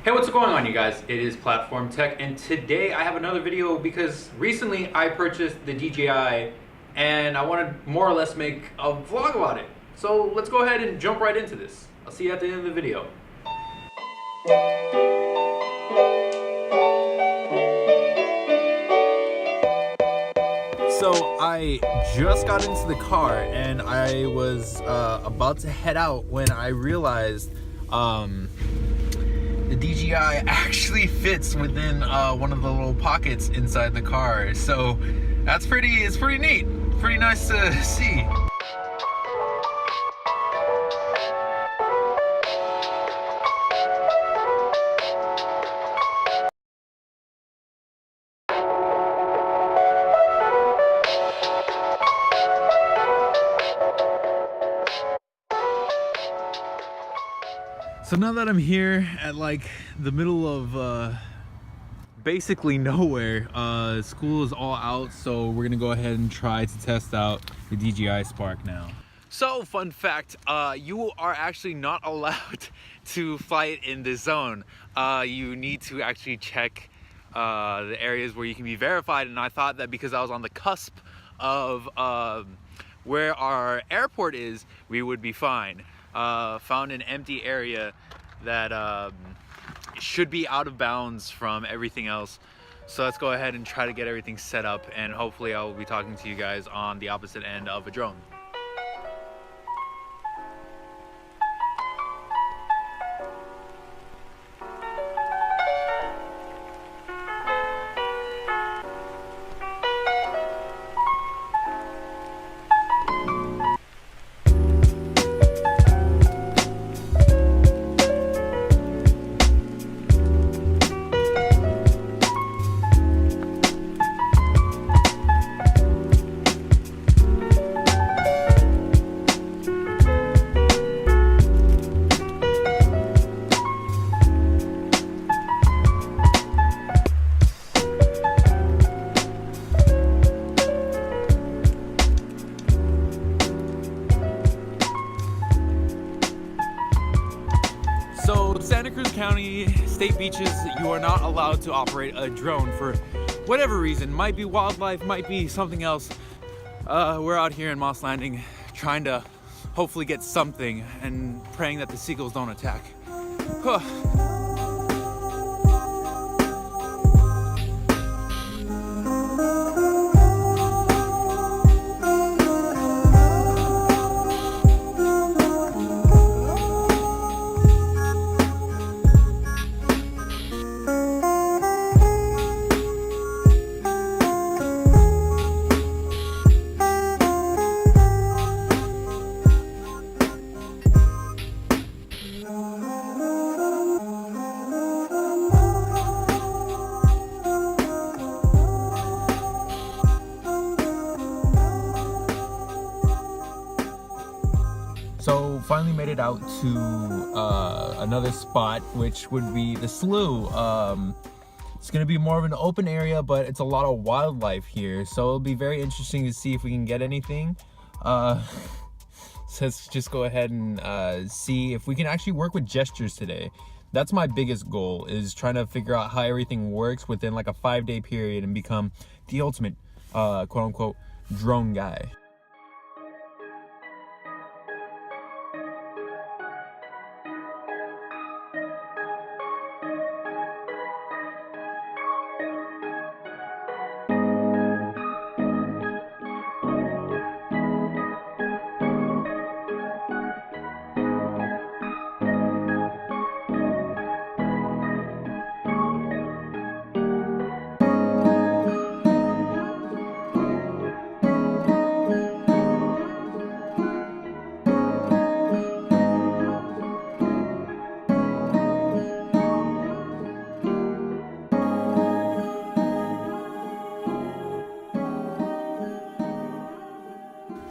Hey, what's going on, you guys? It is Platform Tech, and today I have another video because recently I purchased the DJI and I wanted more or less make a vlog about it. So let's go ahead and jump right into this. I'll see you at the end of the video. So I just got into the car and I was about to head out when I realized the DJI actually fits within one of the little pockets inside the car. So it's pretty neat, pretty nice to see. So now that I'm here at like the middle of basically nowhere, school is all out, so we're gonna go ahead and try to test out the DJI Spark now. So fun fact, you are actually not allowed to fly it in this zone. You need to actually check the areas where you can be verified, and I thought that because I was on the cusp of where our airport is, we would be fine. Found an empty area that should be out of bounds from everything else. So let's go ahead and try to get everything set up, and hopefully I will be talking to you guys on the opposite end of a drone. So Santa Cruz County state beaches, you are not allowed to operate a drone for whatever reason. Might be wildlife, might be something else. We're out here in Moss Landing trying to hopefully get something and praying that the seagulls don't attack. So finally made it out to another spot, which would be the slough. It's gonna be more of an open area, but it's a lot of wildlife here, so it'll be very interesting to see if we can get anything. So let's just go ahead and see if we can actually work with gestures today. That's my biggest goal, is trying to figure out how everything works within like a 5-day period and become the ultimate quote unquote drone guy.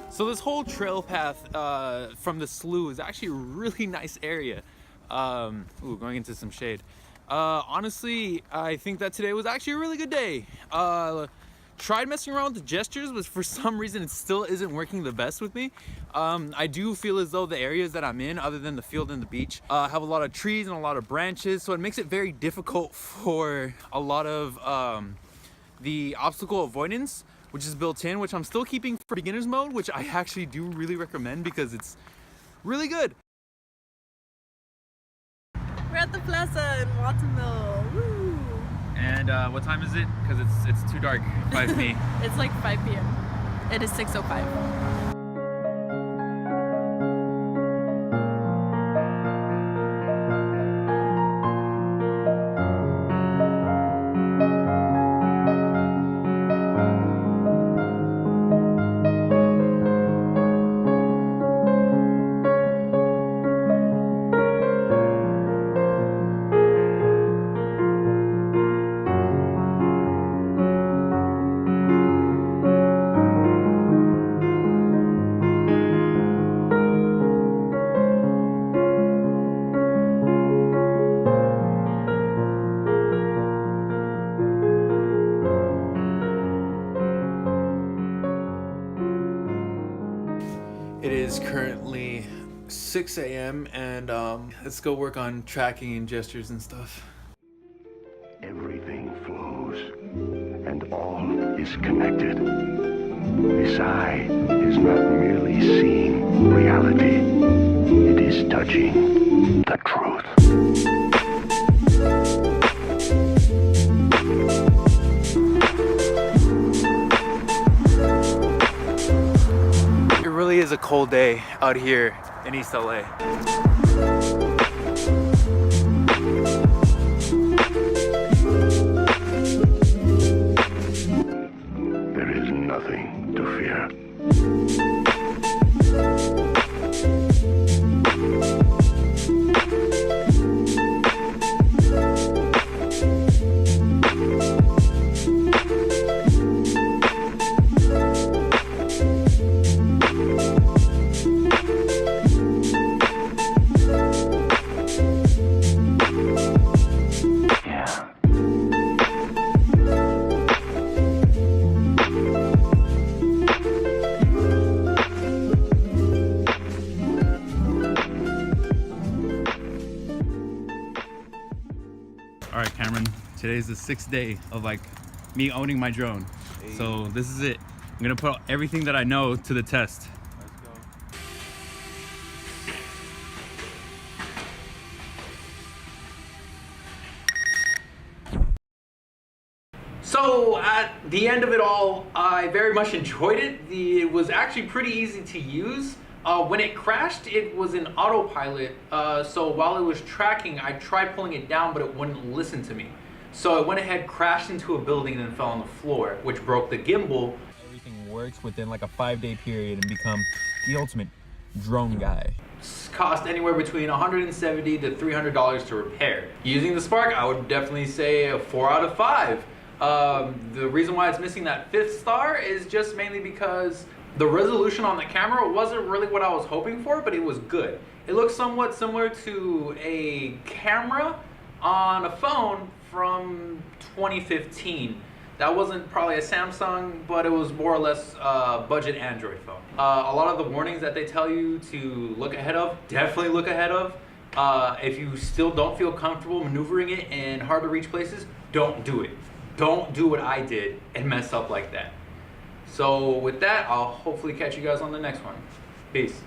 So this whole trail path from the slough is actually a really nice area. Ooh, going into some shade. Honestly, I think that today was actually a really good day. tried messing around with the gestures, but for some reason it still isn't working the best with me. I do feel as though the areas that I'm in, other than the field and the beach, have a lot of trees and a lot of branches, so it makes it very difficult for a lot of the obstacle avoidance, which is built in, which I'm still keeping for beginners mode, which I actually do really recommend because it's really good. We're at the plaza in Watermill. Woo! And what time is it? Because it's too dark by me. It's like 5 p.m. It is 6:05. It is currently 6 a.m. and let's go work on tracking and gestures and stuff. Everything flows, and all is connected. This eye is not merely seeing reality, it is touching the truth. It really is a cold day out here in East LA. There is nothing to fear. All right, Cameron, today's the 6th day of like me owning my drone. Hey. So this is it. I'm gonna put everything that I know to the test. Let's go. So at the end of it all, I very much enjoyed it. It was actually pretty easy to use. When it crashed, it was in autopilot. So while it was tracking, I tried pulling it down, but it wouldn't listen to me. So it went ahead, crashed into a building, and then fell on the floor, which broke the gimbal. Everything works within like a 5-day period and become the ultimate drone guy. It's cost anywhere between $170 to $300 to repair. Using the Spark, I would definitely say a 4 out of 5. The reason why it's missing that 5th star is just mainly because the resolution on the camera wasn't really what I was hoping for, but it was good. It looks somewhat similar to a camera on a phone from 2015. That wasn't probably a Samsung, but it was more or less a budget Android phone. A lot of the warnings that they tell you to look ahead of, definitely look ahead of. If you still don't feel comfortable maneuvering it in hard to reach places, don't do it. Don't do what I did and mess up like that. So with that, I'll hopefully catch you guys on the next one. Peace.